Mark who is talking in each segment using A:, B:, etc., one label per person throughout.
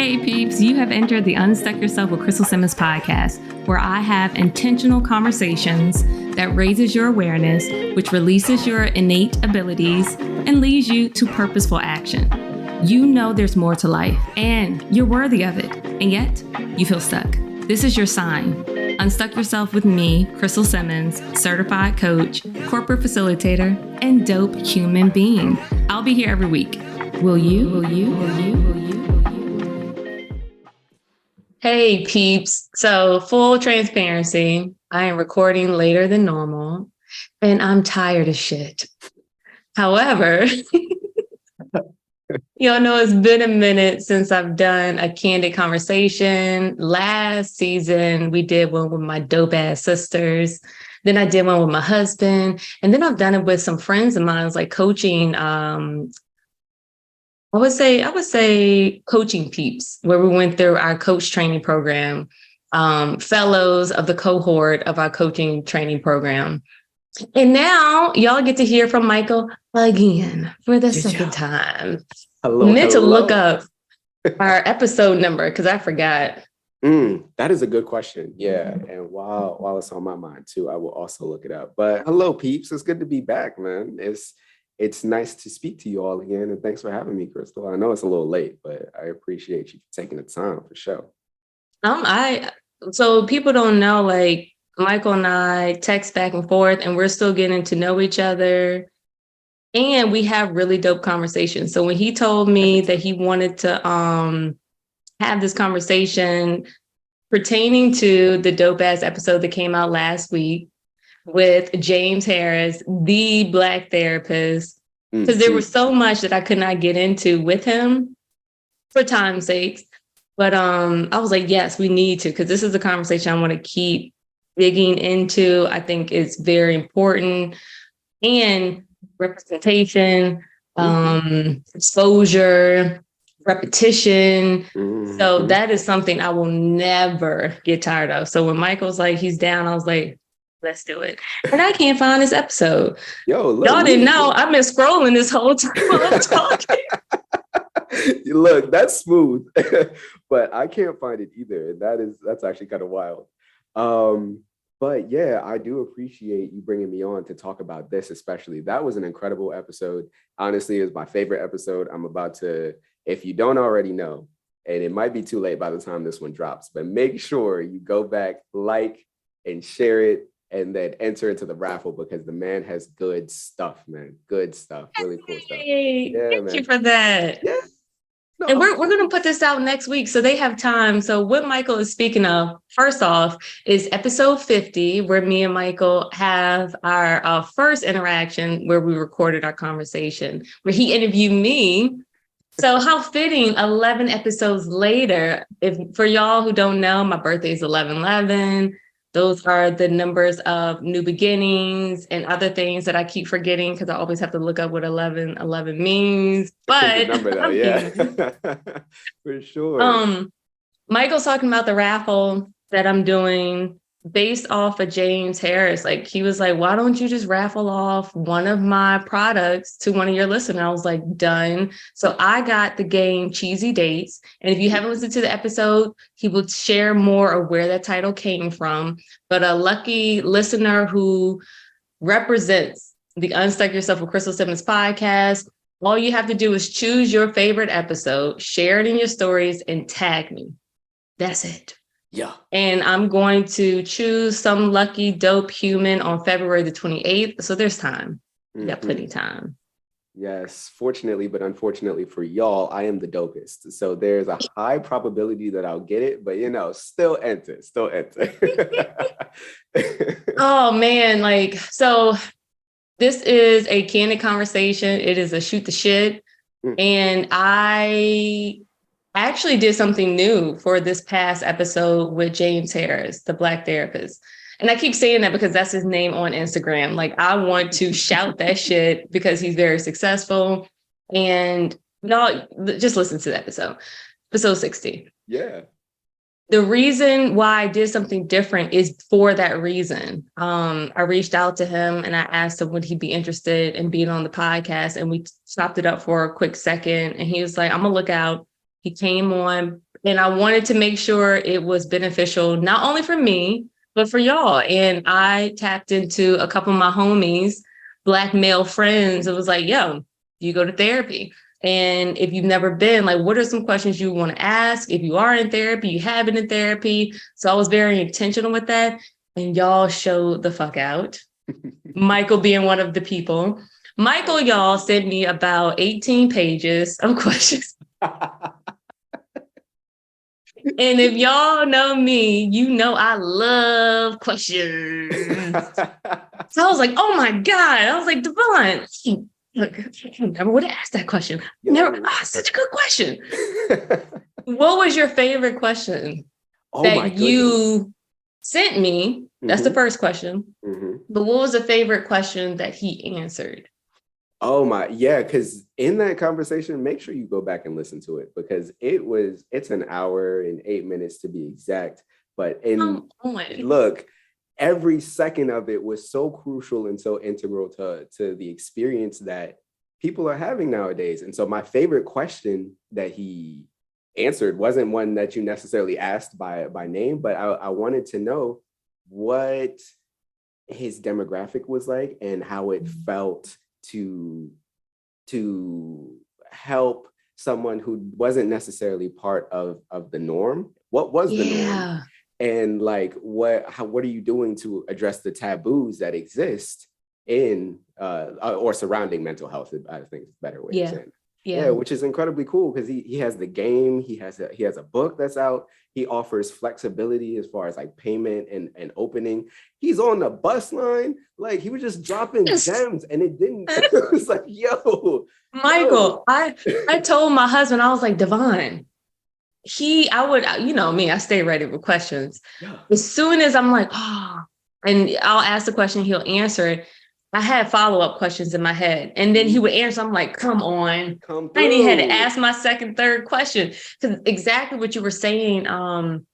A: Hey peeps, you have entered the Unstuck Yourself with Crystal Simmons podcast, where I have intentional conversations that raises your awareness, which releases your innate abilities and leads you to purposeful action. You know there's more to life and you're worthy of it, and yet you feel stuck. This is your sign. Unstuck yourself with me, Crystal Simmons, certified coach, corporate facilitator, and dope human being. I'll be here every week. Will you? Hey peeps. So full transparency, I am recording later than normal and I'm tired as shit. However, y'all know it's been a minute since I've done a candid conversation. Last season, we did one with my dope ass sisters. Then I did one with my husband. And then I've done it with some friends of mine, like coaching. I would say coaching peeps, where we went through our coach training program, fellows of the cohort of our coaching training program. And now y'all get to hear from Michael again for the second time.
B: Hello.
A: To look up our episode number because I forgot.
B: That is a good question. Yeah. And while it's on my mind too, I will also look it up. But hello, peeps. It's good to be back, man. It's nice to speak to you all again. And thanks for having me, Crystal. I know it's a little late, but I appreciate you taking the time for sure.
A: So people don't know, like Michael and I text back and forth and we're still getting to know each other. And we have really dope conversations. So when he told me that he wanted to have this conversation pertaining to the dope ass episode that came out last week with James Harris, the Black therapist, because there was so much that I could not get into with him for time's sake. But I was like, yes, we need to, because this is a conversation I want to keep digging into. I think it's very important. And representation, exposure, repetition. So that is something I will never get tired of. So when Michael's like, he's down, I was like, let's do it. And I can't find this episode. Y'all didn't know I've been scrolling this whole time while I'm talking.
B: Look, that's smooth, but I can't find it either. That's actually kind of wild. But yeah, I do appreciate you bringing me on to talk about this, especially. That was an incredible episode. Honestly, it was my favorite episode. I'm about to, if you don't already know, and it might be too late by the time this one drops, but make sure you go back, like, and share it, and then enter into the raffle because the man has good stuff, man. Good stuff. Really cool stuff.
A: Thank you for that.
B: Yeah. No,
A: and we're going to put this out next week so they have time. So what Michael is speaking of, first off, is episode 50, where me and Michael have our first interaction where we recorded our conversation, where he interviewed me. So how fitting, 11 episodes later. If for y'all who don't know, my birthday is 11/11. Those are the numbers of new beginnings and other things that I keep forgetting because I always have to look up what 11/11 means. But
B: number though, yeah, for sure.
A: Michael's talking about the raffle that I'm doing based off of James Harris. Like he was like, why don't you just raffle off one of my products to one of your listeners? I was like, done. So I got the game Cheesy Dates. And if you haven't listened to the episode, he will share more of where that title came from. But a lucky listener who represents the Unstuck Yourself with Crystal Simmons podcast, all you have to do is choose your favorite episode, share it in your stories, and tag me. That's it.
B: Yeah.
A: And I'm going to choose some lucky dope human on February the 28th. So there's time. You got plenty of time.
B: Yes, fortunately, but unfortunately for y'all, I am the dopest. So there's a high probability that I'll get it, but still enter.
A: Oh man, so this is a candid conversation. It is a shoot the shit. And I actually did something new for this past episode with James Harris, the Black therapist. And I keep saying that because that's his name on Instagram. Like I want to shout that shit because he's very successful. And y'all just listen to the episode 60.
B: Yeah.
A: The reason why I did something different is for that reason. I reached out to him and I asked him would he be interested in being on the podcast, and we chopped it up for a quick second. And he was like, I'm gonna look out. He came on And I wanted to make sure it was beneficial, not only for me, but for y'all. And I tapped into a couple of my homies, Black male friends. It was like, yo, you go to therapy. And if you've never been, like, what are some questions you want to ask? If you are in therapy, you have been in therapy. So I was very intentional with that. And y'all showed the fuck out. Michael being one of the people. Michael, y'all, sent me about 18 pages of questions. And if y'all know me, you know I love questions. So I was like, oh my God. I was like, Devon, look, I never would have asked that question. Never, such a good question. What was your favorite question that you sent me? That's the first question. But what was the favorite question that he answered?
B: Oh my, yeah, because in that conversation, make sure you go back and listen to it, because it's an hour and 8 minutes to be exact. But look, every second of it was so crucial and so integral to the experience that people are having nowadays. And so my favorite question that he answered wasn't one that you necessarily asked by name, but I wanted to know what his demographic was like and how it felt to help someone who wasn't necessarily part of the norm. What was the norm? And like, what are you doing to address the taboos that exist in or surrounding mental health? I think it's a better way of saying it. Yeah, which is incredibly cool, because he has the game, he has a book that's out. He offers flexibility as far as like payment and opening. He's on the bus line, like he was just dropping gems, and it didn't. It was like, yo,
A: Michael, I told my husband, I was like, Devon, I would, you know me, I stay ready with questions. As soon as I'm like, and I'll ask the question, he'll answer it. I had follow-up questions in my head, and then he would answer. I'm like, come on. I even had to ask my second, third question, because exactly what you were saying. I'll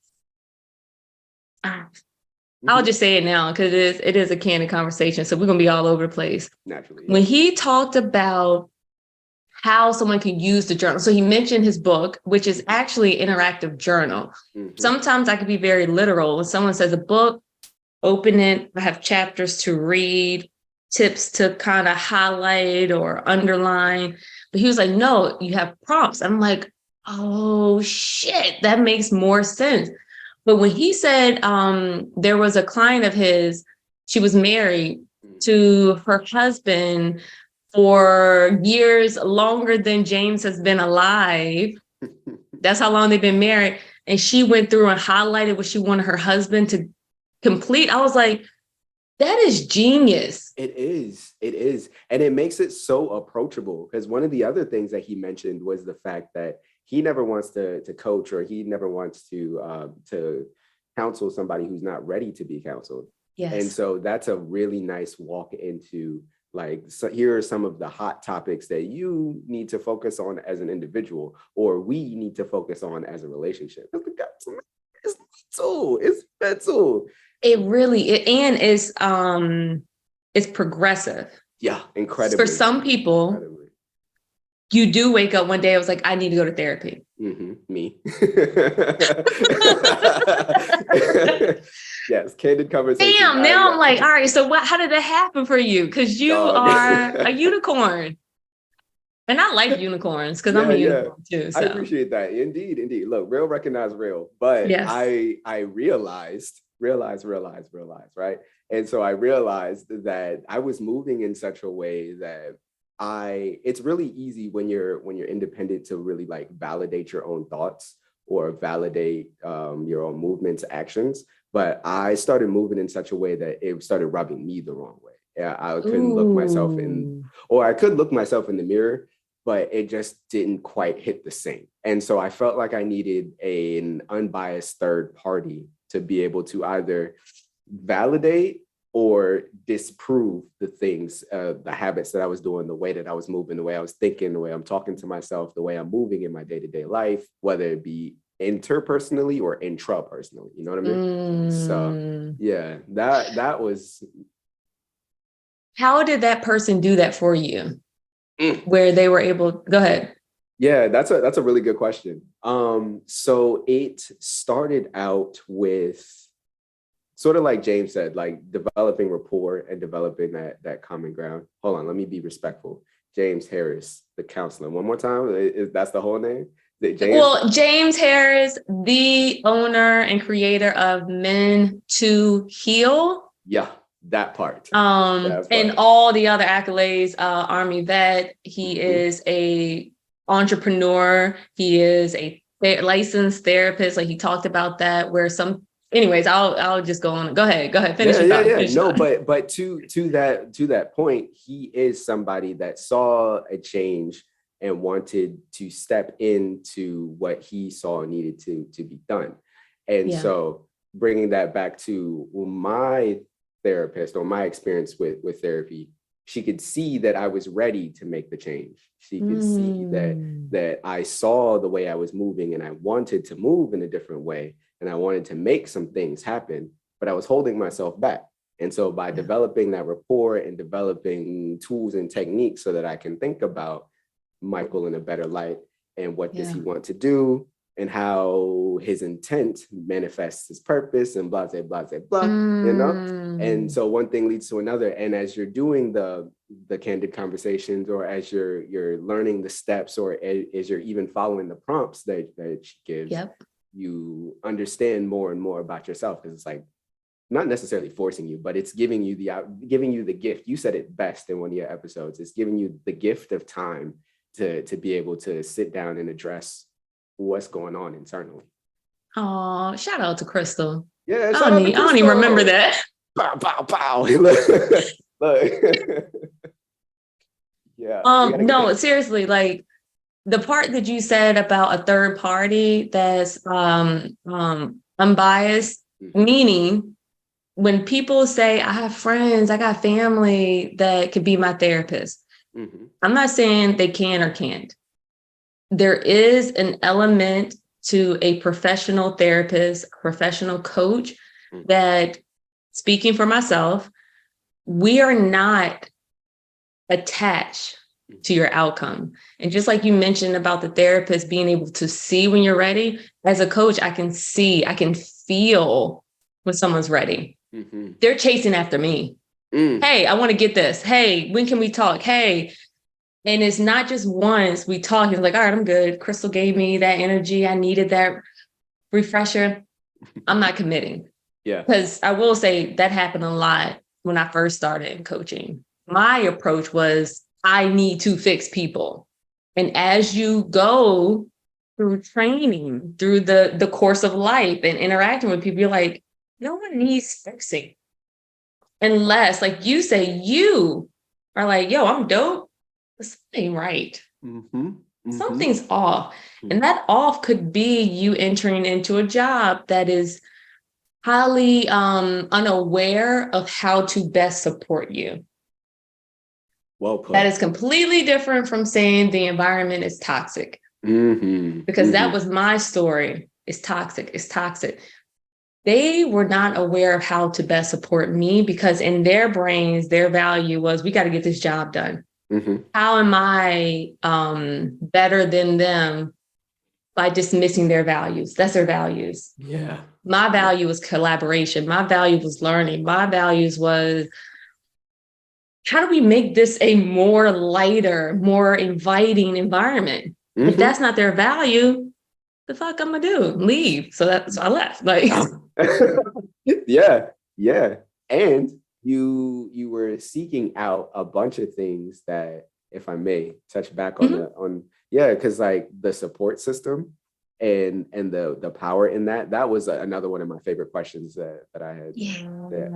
A: just say it now, because it is a candid conversation. So we're going to be all over the place.
B: Naturally.
A: When he talked about how someone can use the journal. So he mentioned his book, which is actually an interactive journal. Sometimes I could be very literal. When someone says a book, open it, I have chapters to read, tips to kind of highlight or underline. But he was like, no, you have prompts. I'm like, oh shit, that makes more sense. But when he said there was a client of his, she was married to her husband for years longer than James has been alive. That's how long they've been married. And she went through and highlighted what she wanted her husband to complete. I was like, that is genius.
B: It is. And it makes it so approachable, because one of the other things that he mentioned was the fact that he never wants to coach, or he never wants to counsel somebody who's not ready to be counseled. Yes. And so that's a really nice walk into, like, so here are some of the hot topics that you need to focus on as an individual, or we need to focus on as a relationship. It's mental.
A: It really and it's progressive.
B: Yeah, incredible.
A: For some people, you do wake up one day, I was like, I need to go to therapy.
B: Me. Yes, candid conversation.
A: Damn, now I'm like, all right, so how did that happen for you? Because you are a unicorn. And I like unicorns, because I'm a unicorn too. So.
B: I appreciate that. Indeed. Look, real recognize real. But yes. I realized, right? And so I realized that I was moving in such a way that it's really easy when you're independent to really like validate your own thoughts or validate your own movements, actions. But I started moving in such a way that it started rubbing me the wrong way. Yeah, I couldn't look myself I could look myself in the mirror, but it just didn't quite hit the same. And so I felt like I needed an unbiased third party to be able to either validate or disprove the things, the habits that I was doing, the way that I was moving, the way I was thinking, the way I'm talking to myself, the way I'm moving in my day-to-day life, whether it be interpersonally or intrapersonally, you know what I mean? So yeah, that was.
A: How did that person do that for you? Where they were able, go ahead.
B: Yeah, that's a really good question. So it started out with sort of like James said, like developing rapport and developing that common ground. Hold on, let me be respectful. James Harris, the counselor. One more time. That's the whole name? James?
A: Well, James Harris, the owner and creator of Men to Heal.
B: Yeah, that part.
A: And all the other accolades, Army vet. He is a entrepreneur. He is a licensed therapist. Like he talked about that, where anyways, I'll just go on. Go ahead. Finish your thought.
B: No, but to that point, he is somebody that saw a change and wanted to step into what he saw needed to be done. And so bringing that back to my therapist or my experience with therapy, she could see that I was ready to make the change. She could see that I saw the way I was moving and I wanted to move in a different way. And I wanted to make some things happen, but I was holding myself back. And so by developing that rapport and developing tools and techniques so that I can think about Michael in a better light and what does he want to do and how his intent manifests his purpose and blah, blah, blah, blah, you know? And so one thing leads to another. And as you're doing the candid conversations, or as you're learning the steps, or as you're even following the prompts that she gives, you understand more and more about yourself, because it's like not necessarily forcing you, but it's giving you the gift. You said it best in one of your episodes. It's giving you the gift of time to be able to sit down and address what's going on internally.
A: Oh, shout out to Crystal.
B: Yeah,
A: I don't even remember that.
B: Pow, pow, pow. Look. Yeah.
A: No, seriously, like the part that you said about a third party that's unbiased, meaning when people say, I have friends, I got family that could be my therapist. I'm not saying they can or can't. There is an element to a professional therapist, professional coach, that, speaking for myself, we are not attached to your outcome. And just like you mentioned about the therapist being able to see when you're ready, as a coach, I can feel when someone's ready. They're chasing after me. Hey, I want to get this. Hey, when can we talk? Hey. And it's not just once we talk, it's like, all right, I'm good. Crystal gave me that energy. I needed that refresher. I'm not committing.
B: Yeah.
A: Because I will say that happened a lot when I first started in coaching. My approach was, I need to fix people. And as you go through training, through the course of life and interacting with people, you're like, no one needs fixing. Unless, like you say, you are like, yo, I'm dope. Something right. Something's off. And that off could be you entering into a job that is highly unaware of how to best support you.
B: Well put.
A: That is completely different from saying the environment is toxic. Because that was my story. It's toxic. They were not aware of how to best support me, because in their brains, their value was, we got to get this job done. How am I better than them by dismissing their values? That's their values.
B: Yeah.
A: My value was collaboration. My value was learning. My values was, how do we make this a more lighter, more inviting environment? If that's not their value, the fuck I'm gonna do? Leave. So I left. Like,
B: yeah. And you were seeking out a bunch of things that, if I may touch back on because like the support system and the power in that was another one of my favorite questions that I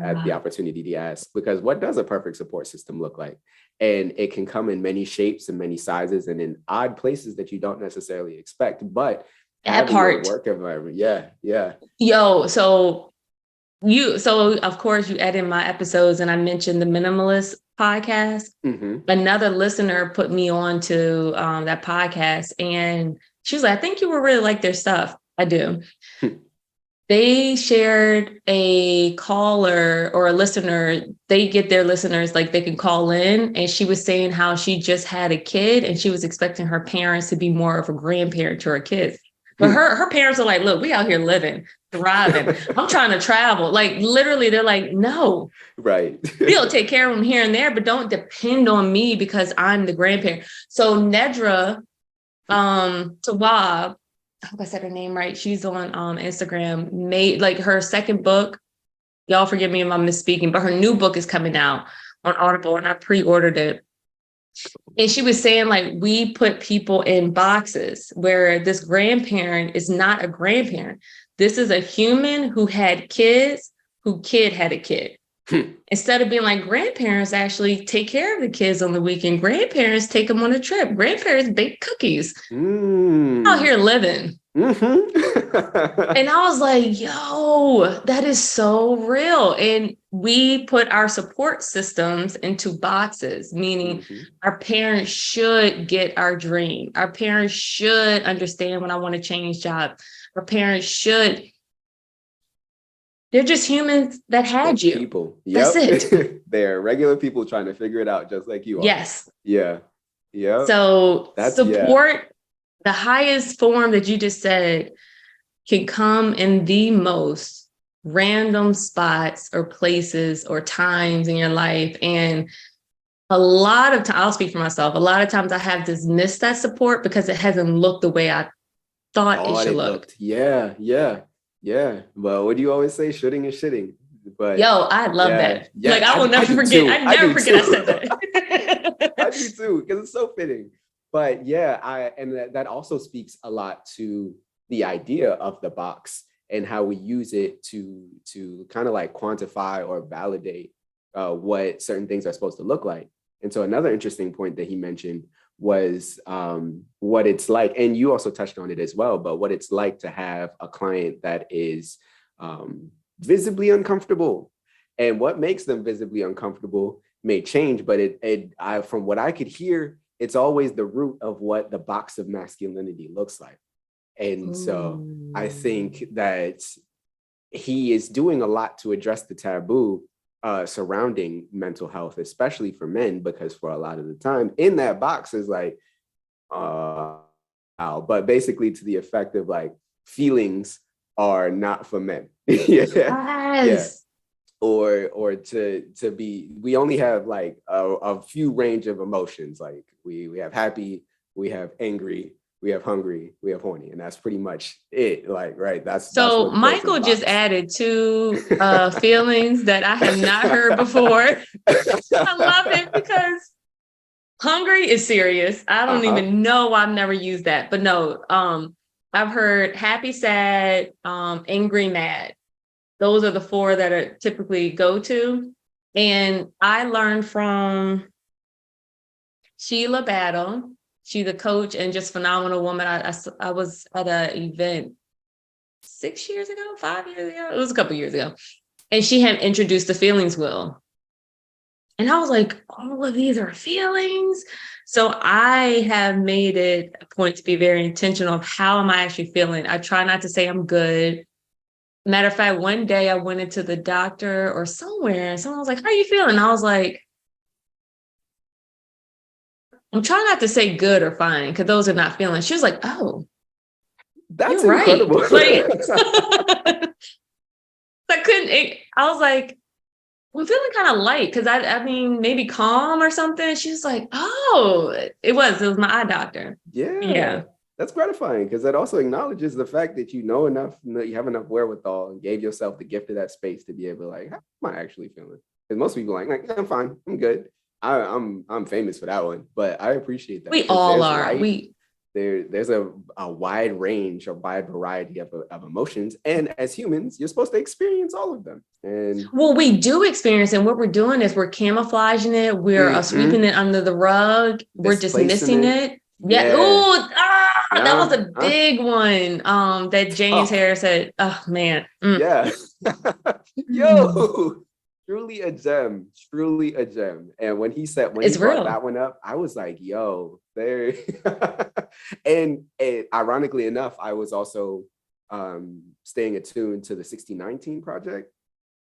B: had the opportunity to ask, because what does a perfect support system look like? And it can come in many shapes and many sizes and in odd places that you don't necessarily expect, but
A: that part,
B: work environment. Yeah.
A: Yo, so of course you edit my episodes, and I mentioned the Minimalist podcast. Another listener put me on to that podcast, and she was like, I think you will really like their stuff. I do. they shared a caller or a listener. They get their listeners, like they can call in. And she was saying how she just had a kid and she was expecting her parents to be more of a grandparent to her kids. But her parents are like, look, we out here living, thriving. I'm trying to travel. Like literally, they're like, no.
B: Right.
A: We'll take care of them here and there, but don't depend on me because I'm the grandparent. So Nedra Tawwab, I hope I said her name right. She's on Instagram, made like her second book. Y'all forgive me if I'm misspeaking, but her new book is coming out on Audible and I pre-ordered it. And she was saying, like, we put people in boxes where this grandparent is not a grandparent. This is a human who had kids, who kid had a kid. Instead of being like, grandparents actually take care of the kids on the weekend. Grandparents take them on a trip. Grandparents bake cookies. Out here living.
B: Mm-hmm.
A: And I was like, yo, that is so real. And we put our support systems into boxes, meaning our parents should get our dream. Our parents should understand when I want to change jobs. Our parents should. They're just humans that had you.
B: People. Yep.
A: That's it.
B: They're regular people trying to figure it out just like you are.
A: Yes.
B: Yeah. Yeah.
A: So support, the highest form that you just said, can come in the most random spots or places or times in your life. And a lot of times, I'll speak for myself, a lot of times I have dismissed that support because it hasn't looked the way I thought it should look.
B: Yeah. Well, what do you always say? Shooting is shitting. But
A: yo, I love that.
B: Yeah,
A: like I will never forget. I never forget I said that.
B: I do too, because it's so fitting. But yeah, that also speaks a lot to the idea of the box and how we use it to kind of like quantify or validate what certain things are supposed to look like. And so another interesting point that he mentioned was what it's like, and you also touched on it as well, but what it's like to have a client that is visibly uncomfortable. And what makes them visibly uncomfortable may change, but from what I could hear, it's always the root of what the box of masculinity looks like. And so I think that he is doing a lot to address the taboo surrounding mental health, especially for men, because for a lot of the time in that box is like, but basically to the effect of like, feelings are not for men. Yes. Or to be, we only have like a few range of emotions. Like we have happy, we have angry, we have hungry, we have horny, and that's pretty much it. Like, right. That's
A: Michael just added two feelings that I have not heard before. I love it because hungry is serious. I don't even know. I've never used that, but no. I've heard happy, sad, angry, mad. Those are the four that are typically go to. And I learned from Sheila Battle. She's a coach and just phenomenal woman. I was at an event 5 years ago. It was a couple years ago. And she had introduced the feelings wheel. And I was like, all of these are feelings. So I have made it a point to be very intentional of how am I actually feeling. I try not to say I'm good. Matter of fact, one day I went into the doctor or somewhere and someone was like, how are you feeling? And I was like, I'm trying not to say good or fine because those are not feelings. She was like, oh,
B: that's
A: you're
B: incredible.
A: Right. I was like, I'm feeling kind of light because I mean, maybe calm or something. She was like, oh, it was my eye doctor.
B: Yeah. That's gratifying because that also acknowledges the fact that you know enough, you have enough wherewithal and gave yourself the gift of that space to be able to like, how am I actually feeling? Because most people are like, I'm fine, I'm good. I'm famous for that one, but I appreciate that.
A: We all are.
B: There's a wide range or wide variety of emotions, and as humans, you're supposed to experience all of them. And
A: well, we do experience, and what we're doing is we're camouflaging it. We're sweeping it under the rug. We're dismissing it. Yeah. Oh, that was a big one. That James Harris said. Oh man.
B: Yeah. Yo. Truly a gem. And when he brought that one up, I was like, yo, there. and ironically enough, I was also staying attuned to the 1619 Project.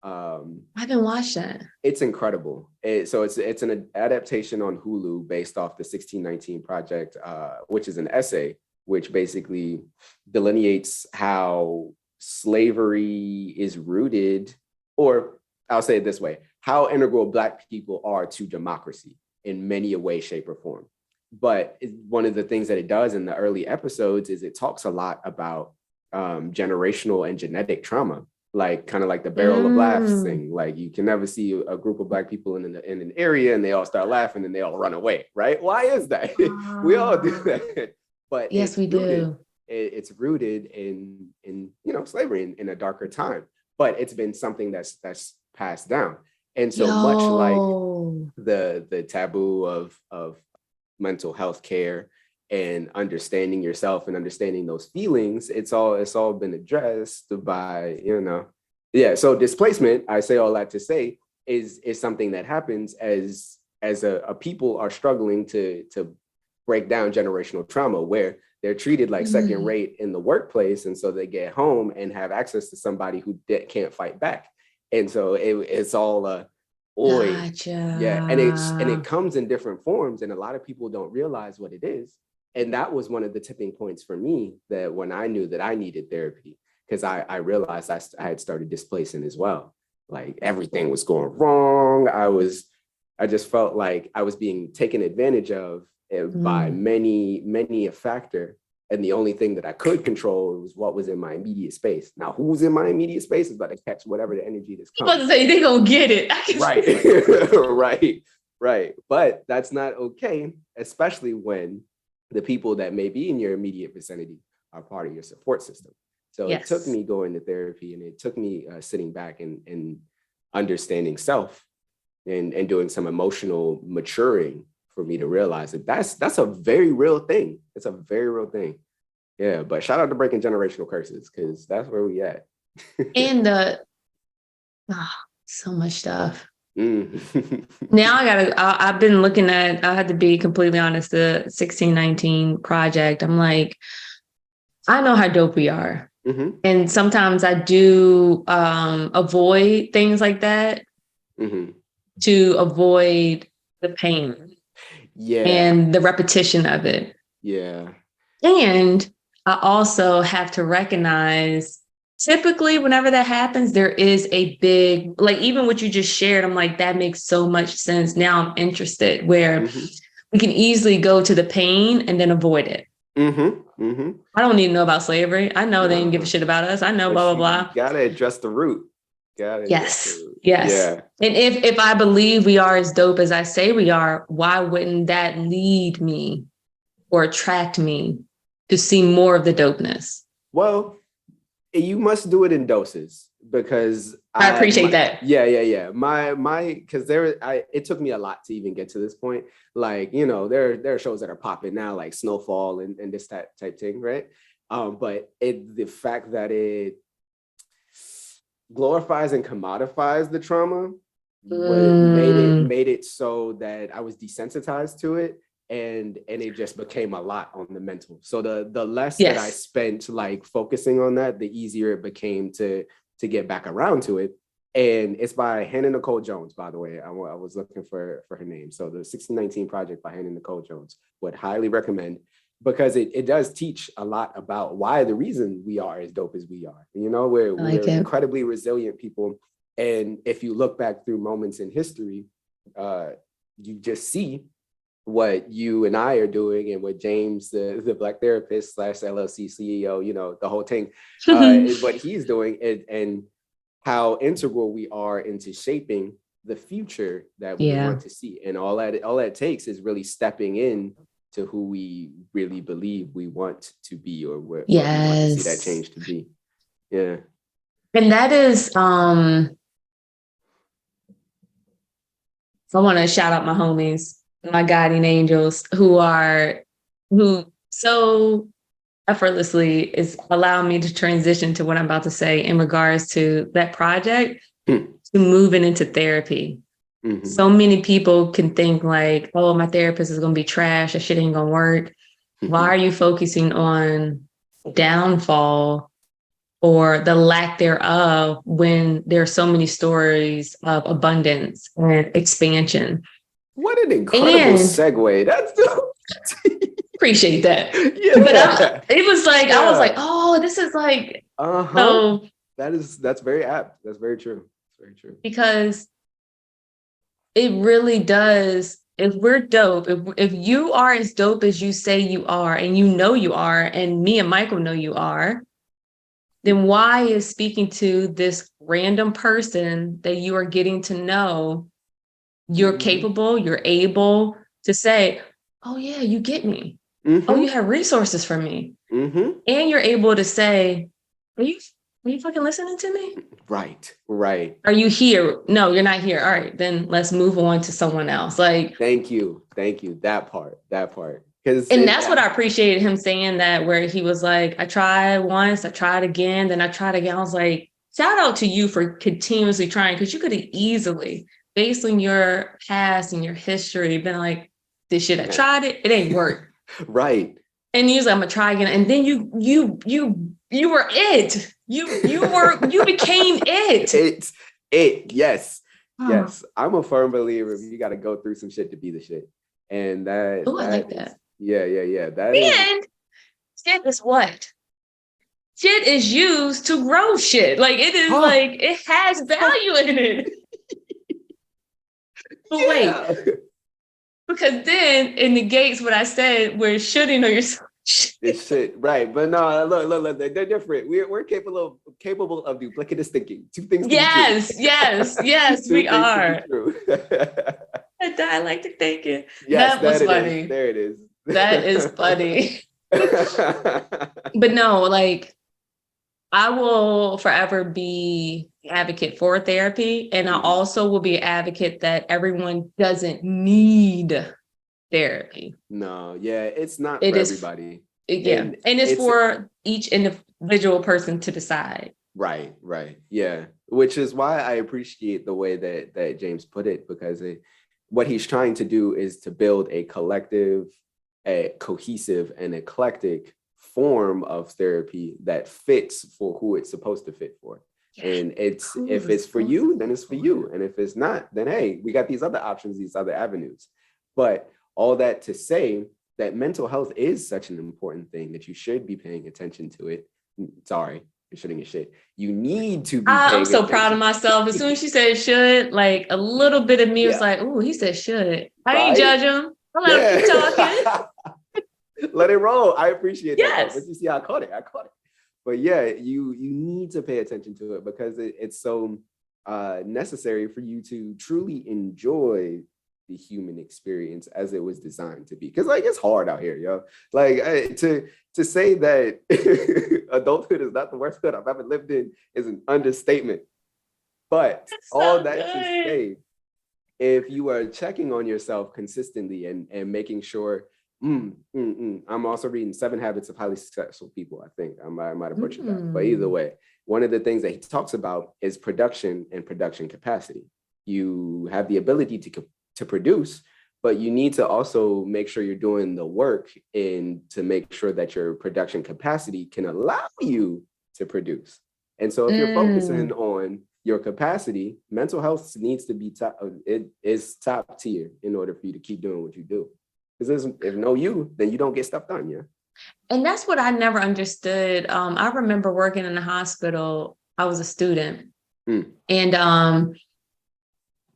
A: I haven't watched that.
B: It's incredible. So it's an adaptation on Hulu based off the 1619 Project, which is an essay which basically delineates how slavery is rooted, or I'll say it this way, how integral Black people are to democracy in many a way, shape, or form. But one of the things that it does in the early episodes is it talks a lot about generational and genetic trauma, like kind of like the barrel of laughs thing. Like you can never see a group of Black people in an area and they all start laughing and they all run away, right? Why is that? We all do that. But
A: yes, we do.
B: It's rooted in slavery in a darker time. But it's been something that's passed down. And so much like the taboo of mental health care and understanding yourself and understanding those feelings, it's all been addressed by, So displacement, I say all that to say, is something that happens as a people are struggling to break down generational trauma, where they're treated like second rate in the workplace. And so they get home and have access to somebody who can't fight back. And so it's all
A: gotcha.
B: Yeah. And it comes in different forms. And a lot of people don't realize what it is. And that was one of the tipping points for me, that when I knew that I needed therapy, because I realized I had started displacing as well. Like everything was going wrong. I just felt like I was being taken advantage of by many a factor. And the only thing that I could control was what was in my immediate space. Now, who's in my immediate space is about to catch whatever the energy that's coming.
A: I was about to say, they gonna get it.
B: Right. But that's not okay, especially when the people that may be in your immediate vicinity are part of your support system. So It took me going to therapy, and it took me sitting back and understanding self and doing some emotional maturing for me to realize that that's a very real thing. It's a very real thing. Yeah, but shout out to breaking generational curses, because that's where we at.
A: And so much stuff. Now I've been looking at, I had to be completely honest, the 1619 Project. I'm like, I know how dope we are. And sometimes I do avoid things like that to avoid the pain.
B: Yeah.
A: And the repetition of it.
B: Yeah.
A: And I also have to recognize, typically whenever that happens, there is a big, like even what you just shared, I'm like, that makes so much sense. Now I'm interested, where we can easily go to the pain and then avoid it. I don't need to know about slavery. I know they didn't give a shit about us. I know, blah, blah, blah.
B: You gotta address the root.
A: Yes. Yeah. And if I believe we are as dope as I say we are, why wouldn't that lead me or attract me to see more of the dopeness?
B: Well, you must do it in doses, because
A: I appreciate that.
B: Yeah. Because it took me a lot to even get to this point. Like, there are shows that are popping now, like Snowfall and this type thing, right? But the fact that it glorifies and commodifies the trauma, made it so that I was desensitized to it, and it just became a lot on the mental. So the less that I spent like focusing on that, the easier it became to get back around to it. And it's by Hannah Nicole Jones, by the way. I was looking for her name. So the 1619 Project by Hannah Nicole Jones, would highly recommend, because it does teach a lot about why the reason we are as dope as we are. We're incredibly resilient people. And if you look back through moments in history, you just see what you and I are doing, and what James, the Black therapist / LLC CEO, the whole thing, is what he's doing, and how integral we are into shaping the future that we want to see. And all that takes is really stepping in to who we really believe we want to be, or where we want to see that change to be. Yeah.
A: And that is, I want to shout out my homies, my guardian angels, who so effortlessly is allowing me to transition to what I'm about to say in regards to that project, to moving into therapy. So many people can think like, oh, my therapist is going to be trash. That shit ain't going to work. Why are you focusing on downfall or the lack thereof when there are so many stories of abundance and expansion.
B: What an incredible segue. That's
A: appreciate that.
B: Yeah.
A: But it was like, I was like, oh, this is like, so
B: that's very apt. That's very true. It's very true.
A: Because it really does. If we're dope, if you are as dope as you say you are, and you know you are, and me and Michael know you are, then why is speaking to this random person that you are getting to know, you're capable, you're able to say, oh yeah, you get me. Oh, you have resources for me. And you're able to say, are you fucking listening to me?
B: Right.
A: Are you here? No, you're not here. All right, then let's move on to someone else. Like,
B: thank you. That part.
A: And that's what I appreciated him saying, that where he was like, I tried once, I tried again, then I tried again. I was like, shout out to you for continuously trying, because you could have easily, based on your past and your history, been like, this shit, I tried it, it ain't work.
B: Right.
A: And he was like, I'm gonna try again. And then you were it. You became it.
B: It's it. Yes. Yes. I'm a firm believer you got to go through some shit to be the shit. And that.
A: Oh, I like that.
B: Yeah.
A: And shit is what? Shit is used to grow shit. Like, it is like, it has value in it. But wait. Because then it negates what I said, where shouldn't or yourself.
B: It's shit, right? But no, look, they're different. We're capable of duplicitous thinking. Two things.
A: Yes, we are. Dialectic thinking.
B: Yes,
A: that was funny.
B: There it is.
A: That is funny. But no, like, I will forever be an advocate for therapy. And I also will be an advocate that everyone doesn't need therapy.
B: No, yeah, it's not for everybody.
A: And it's for each individual person to decide.
B: Right. Yeah. Which is why I appreciate the way that James put it, because what he's trying to do is to build a collective, a cohesive and eclectic form of therapy that fits for who it's supposed to fit for. Yeah. And if it's for you, then it's for you. And if it's not, then hey, we got these other options, these other avenues. But all that to say that mental health is such an important thing that you should be paying attention to it. Sorry, you're shitting your shit. You need to be
A: I'm so proud of myself. As soon as she said should, like, a little bit of me was like, oh, he said should. I ain't judge him. I'll let him keep talking.
B: Let it roll. I appreciate that. But you see, I caught it. But yeah, you need to pay attention to it, because it's so necessary for you to truly enjoy the human experience as it was designed to be. Because like, it's hard out here, yo. Like, to say that adulthood is not the worst hood I've ever lived in is an understatement. But all that to say, if you are checking on yourself consistently and making sure, I'm also reading 7 Habits of Highly Successful People. I think I might have butchered that, but either way, one of the things that he talks about is production and production capacity. You have the ability to produce, but you need to also make sure you're doing the work to make sure that your production capacity can allow you to produce. And so if you're focusing on your capacity, mental health needs to be top. It is top tier in order for you to keep doing what you do. Because if no you, then you don't get stuff done. Yeah.
A: And that's what I never understood. I remember working in the hospital. I was a student, and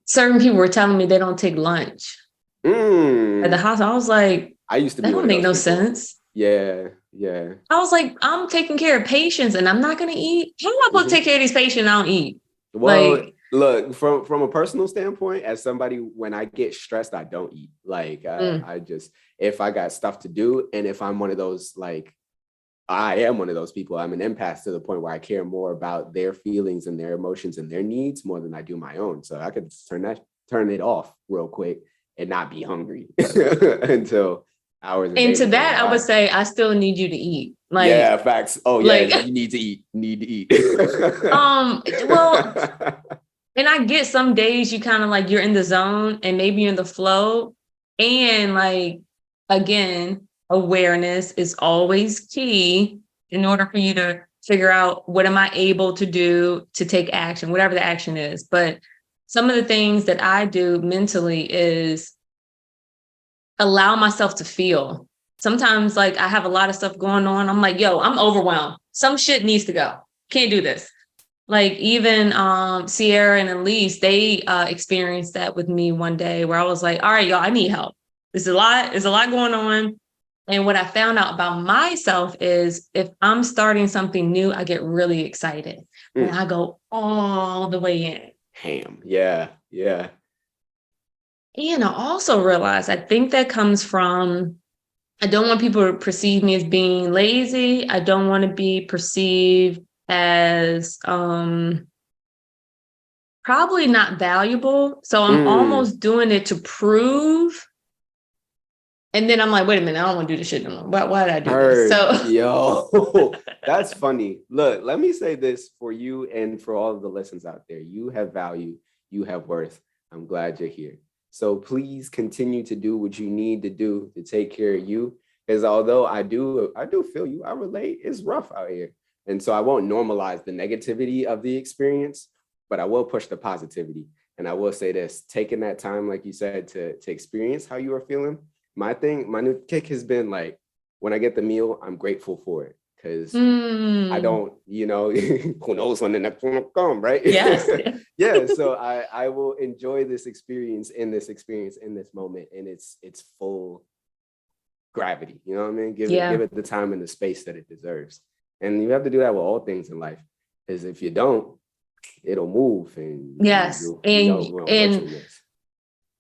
A: certain people were telling me they don't take lunch at the hospital. I was like,
B: I used to be.
A: That don't make no sense.
B: Yeah.
A: I was like, I'm taking care of patients, and I'm not going to eat. How am I supposed to take care of these patients and I don't eat?
B: Well, like, look, from a personal standpoint, as somebody, when I get stressed, I don't eat. Like, I just, if I got stuff to do, and if I'm one of those, like, I am one of those people, I'm an empath to the point where I care more about their feelings and their emotions and their needs more than I do my own. So I could turn it off real quick and not be hungry until hours.
A: And to that, I would say, I still need you to eat. Like,
B: yeah, facts. Oh yeah, like, you need to eat.
A: Well, and I get some days you kind of like, you're in the zone and maybe you're in the flow, and like, again, awareness is always key in order for you to figure out what am I able to do to take action, whatever the action is. But some of the things that I do mentally is allow myself to feel. Sometimes like I have a lot of stuff going on. I'm like, yo, I'm overwhelmed. Some shit needs to go. Can't do this. Like even Sierra and Elise, they experienced that with me one day where I was like, all right, y'all, I need help. There's a lot going on. And what I found out about myself is if I'm starting something new, I get really excited and I go all the way in.
B: Ham. Yeah. Yeah.
A: And I also realized, I think that comes from, I don't want people to perceive me as being lazy. I don't want to be perceived as probably not valuable. So I'm almost doing it to prove. And then I'm like, wait a minute, I don't want to do this shit no more. Why did I do this? So
B: yo, that's funny. Look, let me say this for you and for all of the listeners out there. You have value, you have worth. I'm glad you're here. So please continue to do what you need to do to take care of you. Because although I do feel you, I relate, it's rough out here. And so I won't normalize the negativity of the experience, but I will push the positivity. And I will say this, taking that time, like you said, to experience how you are feeling. My new kick has been like, when I get the meal, I'm grateful for it. Because I don't, who knows when the next one will come, right?
A: Yes.
B: Yeah. So I will enjoy this experience in this moment. And it's full gravity. You know what I mean? Give it the time and the space that it deserves. And you have to do that with all things in life. Because if you don't, it'll move. And
A: yes.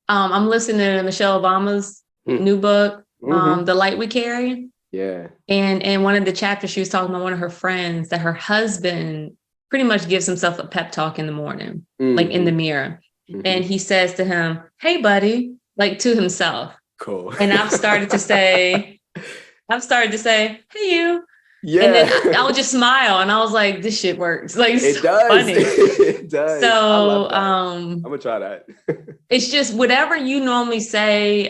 A: I'm listening to Michelle Obama's new book, The Light We Carry.
B: Yeah.
A: And one of the chapters, she was talking about one of her friends that her husband pretty much gives himself a pep talk in the morning, like in the mirror. And he says to him, hey, buddy, like to himself.
B: Cool.
A: And I've started to say, hey, you.
B: Yeah.
A: And then I would just smile. And I was like, this shit works. Like,
B: it
A: so
B: does.
A: funny.
B: It does.
A: So
B: I'm going to try that.
A: It's just whatever you normally say.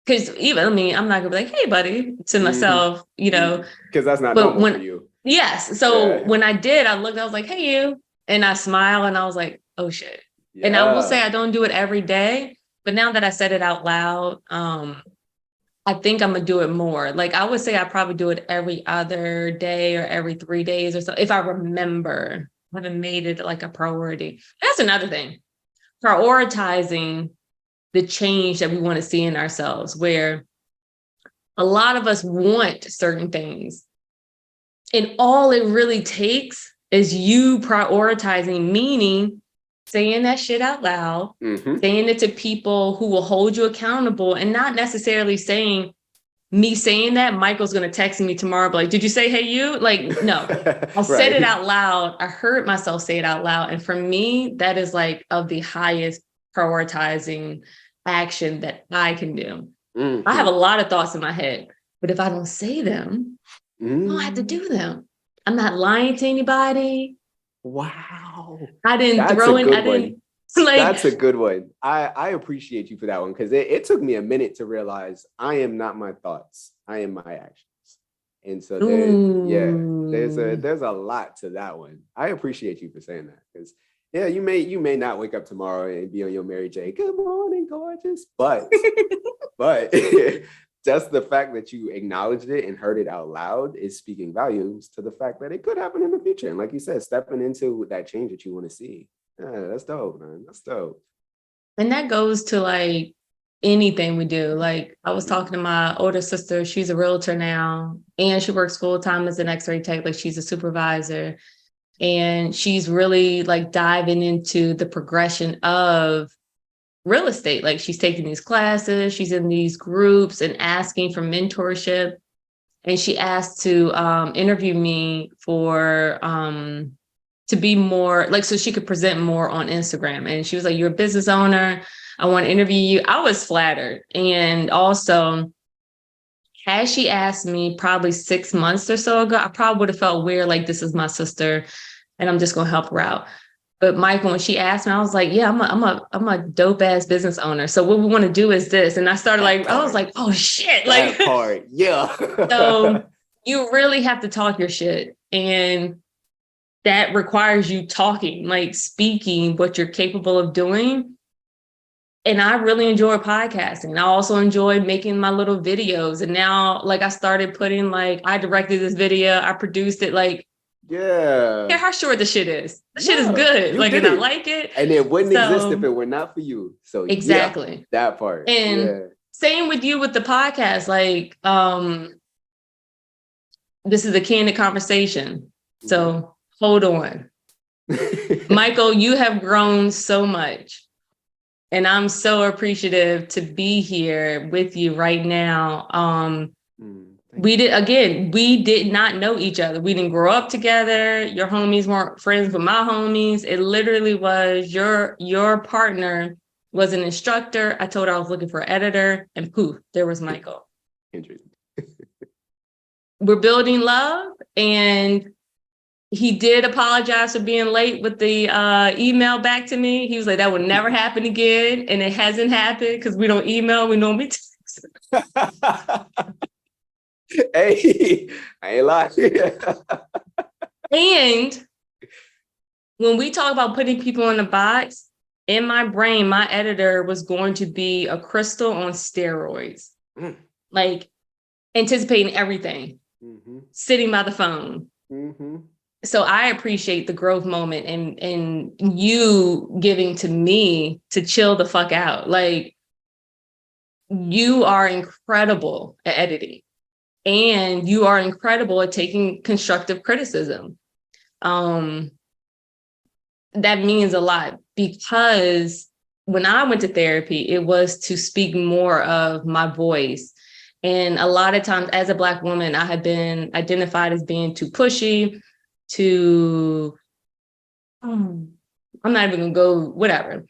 A: Because I'm not gonna be like, hey, buddy, to myself,
B: because that's not normal for you.
A: Yes. So when I did, I was like, hey, you. And I smile and I was like, oh, shit. Yeah. And I will say I don't do it every day. But now that I said it out loud, I think I'm going to do it more. Like I would say I probably do it every other day or every 3 days or so. If I remember, I haven't made it like a priority. That's another thing. Prioritizing the change that we want to see in ourselves, where a lot of us want certain things. And all it really takes is you prioritizing, meaning saying that shit out loud, saying it to people who will hold you accountable, and not necessarily saying, me saying that, Michael's going to text me tomorrow, like, did you say, hey, you? Like, no, I said it out loud. I heard myself say it out loud. And for me, that is like of the highest prioritizing action that I can do. I have a lot of thoughts in my head, but if I don't say them, I don't have to do them. I'm not lying to anybody.
B: Wow.
A: I didn't throw in. I didn't.
B: That's a good one. I appreciate you for that one, because it took me a minute to realize I am not my thoughts. I am my actions. And so there's a lot to that one. I appreciate you for saying that, because you may not wake up tomorrow and be on your Mary J. Good morning, gorgeous. But just the fact that you acknowledged it and heard it out loud is speaking volumes to the fact that it could happen in the future. And like you said, stepping into that change that you want to see. Yeah, that's dope, man. That's dope.
A: And that goes to like anything we do. Like I was talking to my older sister, she's a realtor now, and she works full time as an X-ray tech. Like she's a supervisor. And she's really like diving into the progression of real estate. Like she's taking these classes, she's in these groups and asking for mentorship. And she asked to interview me for to be more like, so she could present more on Instagram. And she was like, you're a business owner, I want to interview you. I was flattered. And also, had she asked me probably 6 months or so ago, I probably would have felt weird, like this is my sister and I'm just going to help her out. But Michael, when she asked me, I was like, yeah, I'm a dope ass business owner. So what we want to do is this. And I started I was like, oh shit. Like
B: that part. Yeah.
A: So, you really have to talk your shit. And that requires you talking, like speaking what you're capable of doing. And I really enjoy podcasting. I also enjoy making my little videos. And now, like, I started putting, like, I directed this video, I produced it, like,
B: Yeah.
A: how short the shit is. The shit is good.
B: You
A: like,
B: did
A: and I
B: it.
A: like it.
B: And it wouldn't exist if
A: So
B: it were not for you. So
A: exactly.
B: yeah, that part.
A: And same with you with the podcast. Like, this is a candid conversation. So hold on. Michael, you have grown so much. And I'm so appreciative to be here with you right now. We did not know each other. We didn't grow up together. Your homies weren't friends with my homies. It literally was your partner was an instructor. I told her I was looking for an editor, and poof, there was Michael.
B: Interesting.
A: We're building love, and he did apologize for being late with the email back to me. He was like, that would never happen again. And it hasn't happened because we don't email, we normally text.
B: Hey, I ain't lying.
A: And when we talk about putting people in a box, in my brain, my editor was going to be a crystal on steroids, like anticipating everything, sitting by the phone. So I appreciate the growth moment and you giving to me to chill the fuck out. Like, you are incredible at editing, and you are incredible at taking constructive criticism. That means a lot, because when I went to therapy, it was to speak more of my voice. And a lot of times as a Black woman, I had been identified as being too pushy, I'm not even gonna go, whatever.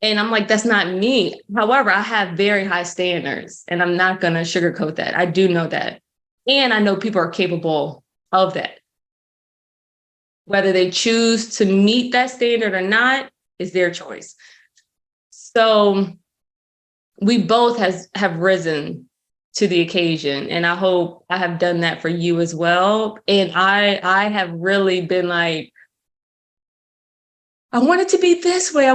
A: And I'm like, that's not me. However, I have very high standards, and I'm not gonna sugarcoat that. I do know that. And I know people are capable of that. Whether they choose to meet that standard or not is their choice. So we both have risen to the occasion. And I hope I have done that for you as well. And I have really been like, I want it to be this way.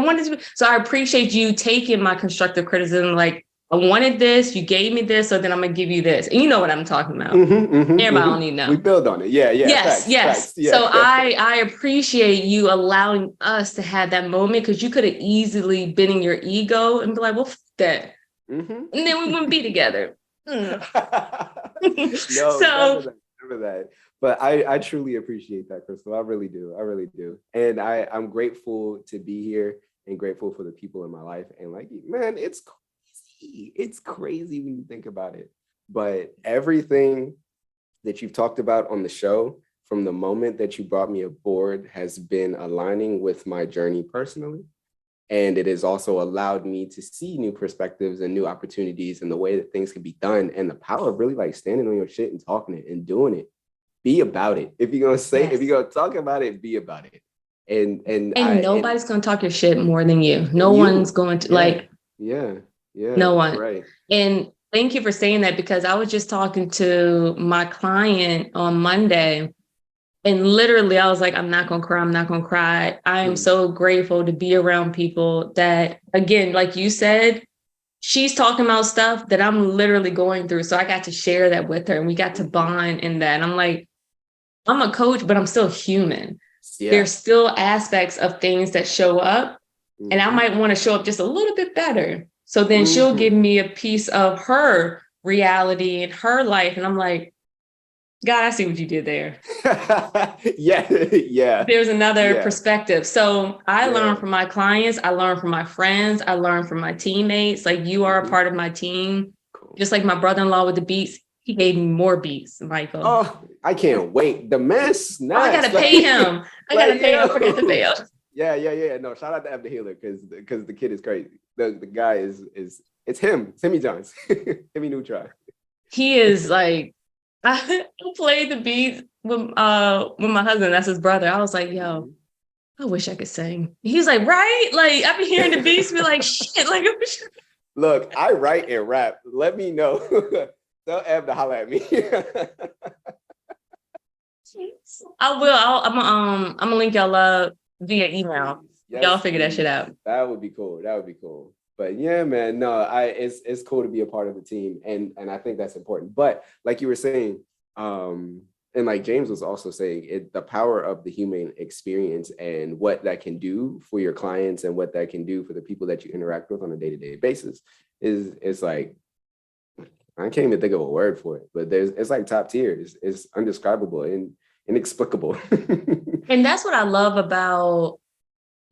A: So I appreciate you taking my constructive criticism. Like, I wanted this, you gave me this, so then I'm gonna give you this. And you know what I'm talking about. Everybody don't need to know.
B: We build on it. Yeah.
A: Yes. Facts, yeah. So I appreciate you allowing us to have that moment, because you could have easily been in your ego and be like, well, f that. And then we wouldn't be together.
B: No, so never that. But I truly appreciate that, Crystal. I really do. And I'm grateful to be here and grateful for the people in my life. And like, man, it's crazy when you think about it. But everything that you've talked about on the show from the moment that you brought me aboard has been aligning with my journey personally. And it has also allowed me to see new perspectives and new opportunities and the way that things can be done, and the power of really like standing on your shit and talking it and doing it. Be about it. If you're gonna say, if you're gonna talk about it, be about it. And nobody's
A: gonna talk your shit more than you. No one's going to no one. Right. And thank you for saying that, because I was just talking to my client on Monday. And literally, I was like, I'm not going to cry. I'm not going to cry. I am so grateful to be around people that, again, like you said, she's talking about stuff that I'm literally going through. So I got to share that with her, and we got to bond in that. And I'm like, I'm a coach, but I'm still human. Yeah. There's still aspects of things that show up, and I might want to show up just a little bit better. So then she'll give me a piece of her reality and her life. And I'm like, God, I see what you did there. Yeah. There's another perspective. So I learn from my clients. I learn from my friends. I learn from my teammates. Like, you are a part of my team. Cool. Just like my brother-in-law with the beats. He gave me more beats, Michael. Oh,
B: I can't wait. The mess.
A: Oh, I got to pay him. I got to pay him. I forgot to pay him.
B: Yeah. No, shout out to Abda Healer, because the kid is crazy. The guy is it's him. Timmy Johns. Timmy Neutron.
A: He is like, I played the beats with my husband. That's his brother. I was like, yo, I wish I could sing. He's like, right? Like, I've been hearing the beats be like, shit. Like,
B: look, I write and rap. Let me know. Tell Ev to holler at me.
A: I will. I'm gonna link y'all up via email.
B: Yes,
A: Y'all figure that
B: please.
A: shit out.
B: That would be cool. That would be cool. But yeah, man, no, it's cool to be a part of the team, and I think that's important. But like you were saying, and like James was also saying, the power of the human experience and what that can do for your clients and what that can do for the people that you interact with on a day-to-day basis is like, I can't even think of a word for it, but it's like top tier. It's undescribable and inexplicable.
A: And that's what I love about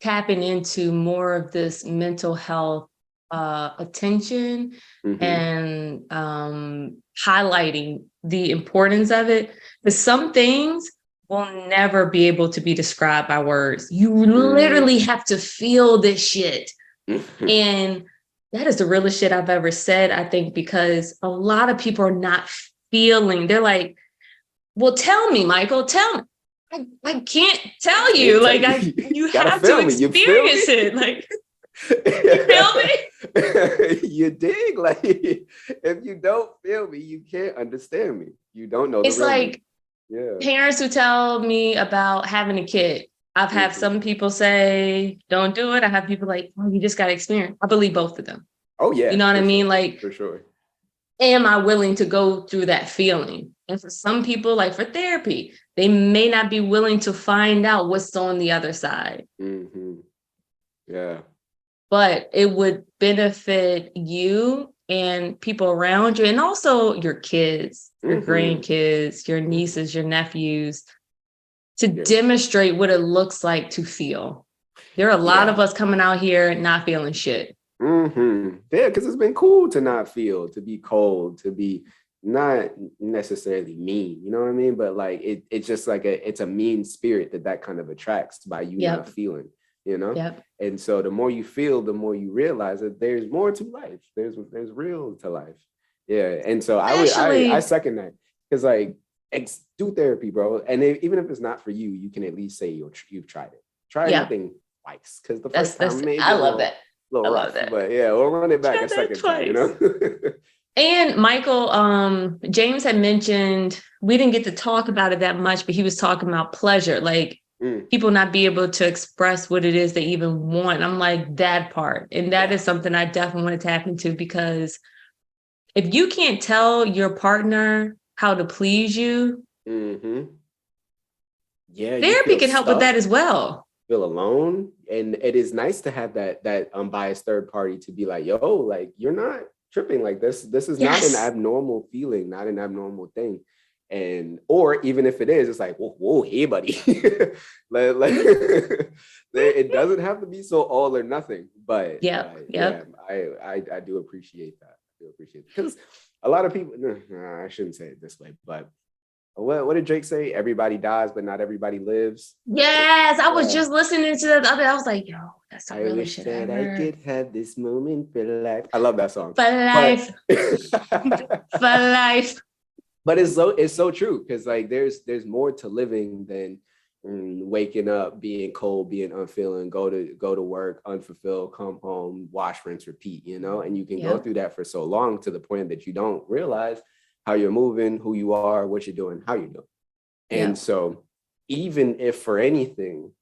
A: tapping into more of this mental health attention and highlighting the importance of it. Because some things will never be able to be described by words. You literally have to feel this shit. And that is the realest shit I've ever said, I think, because a lot of people are not feeling. They're like, well, tell me, Michael, tell me. I can't tell you. Like, you have to experience it. Like, you feel me?
B: You dig? Like, if you don't feel me, you can't understand me. You don't know.
A: It's like parents who tell me about having a kid. I've had some people say, don't do it. I have people like, oh, you just got to experience. I believe both of them.
B: Oh, yeah.
A: You know what I mean?
B: Sure.
A: Like,
B: for sure.
A: Am I willing to go through that feeling? And for some people, like for therapy, they may not be willing to find out what's on the other side.
B: Yeah.
A: But it would benefit you and people around you, and also your kids, your grandkids, your nieces, your nephews, to demonstrate what it looks like to feel. There are a lot of us coming out here not feeling shit.
B: Yeah, because it's been cool to not feel, to be cold, to be not necessarily mean, you know what I mean? But like it's just like it's a mean spirit that kind of attracts by you not feeling, you know? And so the more you feel, the more you realize that there's more to life. There's real to life. Yeah. And so I second that, because like do therapy, bro. And even if it's not for you, you can at least say you've tried it. Try anything twice, because the first time maybe
A: I love that.
B: I love that. But yeah, we'll run it back a second time, you know?
A: And Michael, James had mentioned, we didn't get to talk about it that much, but he was talking about pleasure, like people not be able to express what it is they even want. I'm like, that part. And that is something I definitely want to tap into, because if you can't tell your partner how to please you, therapy can help with that as well.
B: Feel alone, and it is nice to have that unbiased third party to be like, yo, like, you're not tripping, like this is not an abnormal feeling, not an abnormal thing. And or even if it is, it's like, whoa, hey buddy. like it doesn't have to be so all or nothing. But I do appreciate that. Because a lot of people, I shouldn't say it this way, but what did Drake say? Everybody dies, but not everybody lives.
A: Yes, I was just listening to that. I was like, yo, that's the really shit
B: that I could have this moment for life. I love that song.
A: For life. For life.
B: But it's so true, because like there's more to living than waking up, being cold, being unfeeling, go to work, unfulfilled, come home, wash, rinse, repeat, you know? And you can go through that for so long, to the point that you don't realize how you're moving, who you are, what you're doing, how you're doing. And so even if for anything,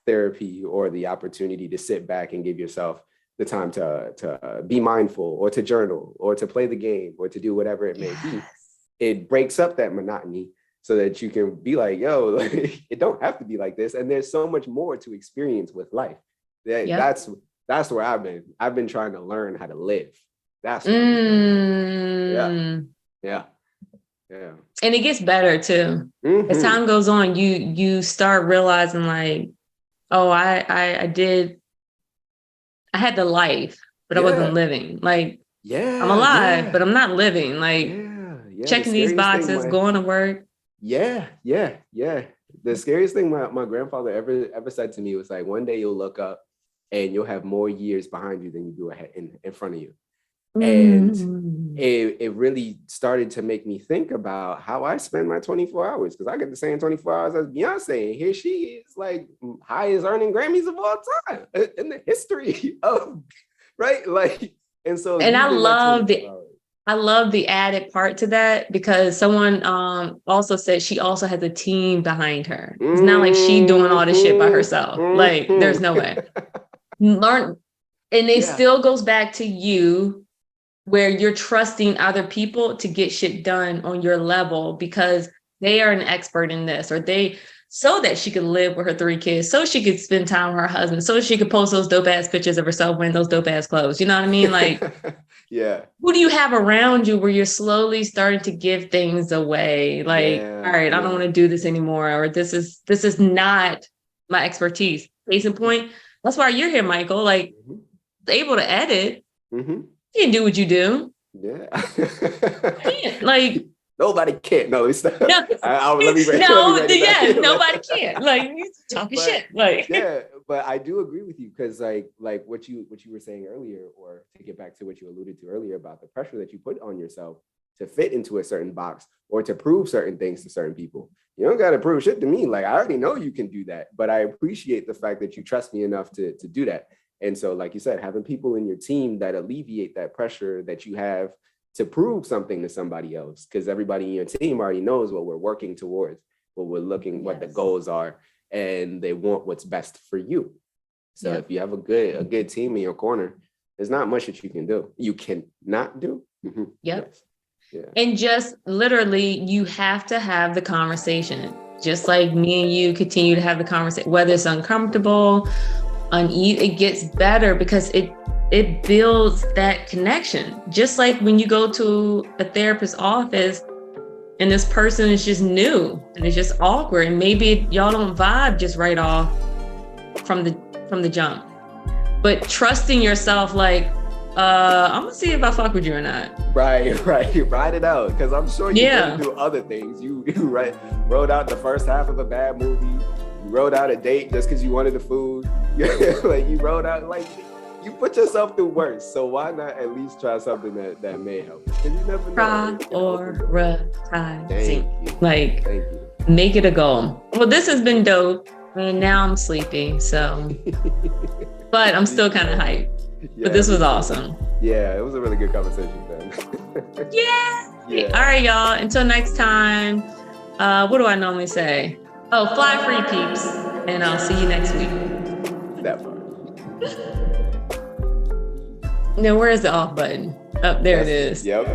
B: therapy or the opportunity to sit back and give yourself the time to be mindful, or to journal, or to play the game, or to do whatever it may be, it breaks up that monotony, so that you can be like, yo, like, it don't have to be like this. And there's so much more to experience with life. That's where I've been trying to learn how to live. That's yeah.
A: And it gets better too. As time goes on, you start realizing like, oh, I had the life, but I wasn't living. Like, I'm alive, but I'm not living. Like, checking these boxes, going to work.
B: The scariest thing my grandfather ever said to me was like, one day you'll look up and you'll have more years behind you than you do in front of you. And it really started to make me think about how I spend my 24 hours, because I get the same 24 hours as Beyonce, and here she is, like, highest earning Grammys of all time in the history of, right? Like, and so,
A: and I love I love the added part to that because someone also said she also has a team behind her. It's not like she doing all this shit by herself. Like, there's no way. Learn, and it still goes back to you where you're trusting other people to get shit done on your level because they are an expert in this, or so that she could live with her 3 kids, so she could spend time with her husband, so she could post those dope ass pictures of herself wearing those dope ass clothes. You know what I mean? Like, who do you have around you where you're slowly starting to give things away? Like, all right, I don't want to do this anymore, or this is not my expertise. Case in point, that's why you're here, Michael. Like, able to edit. You can do what you do.
B: Yeah.
A: I can't. Like,
B: nobody can. No, it's not.
A: No, nobody can. Like, you talking shit. Like,
B: but I do agree with you because like what you were saying earlier, or to get back to what you alluded to earlier about the pressure that you put on yourself to fit into a certain box or to prove certain things to certain people. You don't got to prove shit to me. Like, I already know you can do that, but I appreciate the fact that you trust me enough to do that. And so, like you said, having people in your team that alleviate that pressure that you have to prove something to somebody else, because everybody in your team already knows what we're working towards, what we're looking, what the goals are, and they want what's best for you. So if you have a good team in your corner, there's not much that you can do. You can not do.
A: Yes. Yeah. And just literally, you have to have the conversation, just like me and you continue to have the conversation, whether it's uncomfortable, uneasy, it gets better because it builds that connection. Just like when you go to a therapist's office and this person is just new and it's just awkward, and maybe y'all don't vibe just right off from the jump. But trusting yourself, like, I'm gonna see if I fuck with you or not.
B: Right. Ride it out, because I'm sure you didn't do other things. You wrote out the first half of a bad movie. You wrote out a date just because you wanted the food. Like, you wrote out, like, you put yourself through worse. So why not at least try something that may help? Because you never know.
A: Prioritizing.
B: Thank you.
A: Like,
B: thank you.
A: Make it a goal. Well, this has been dope. And now I'm sleepy, so. But I'm still kind of hyped. But this was awesome.
B: Yeah, it was a really good conversation, man.
A: Yeah. All right, y'all. Until next time. What do I normally say? Oh, fly free, peeps. And I'll see you next week.
B: That part.
A: Now, where's the off button? Oh, there it is.
B: Yep.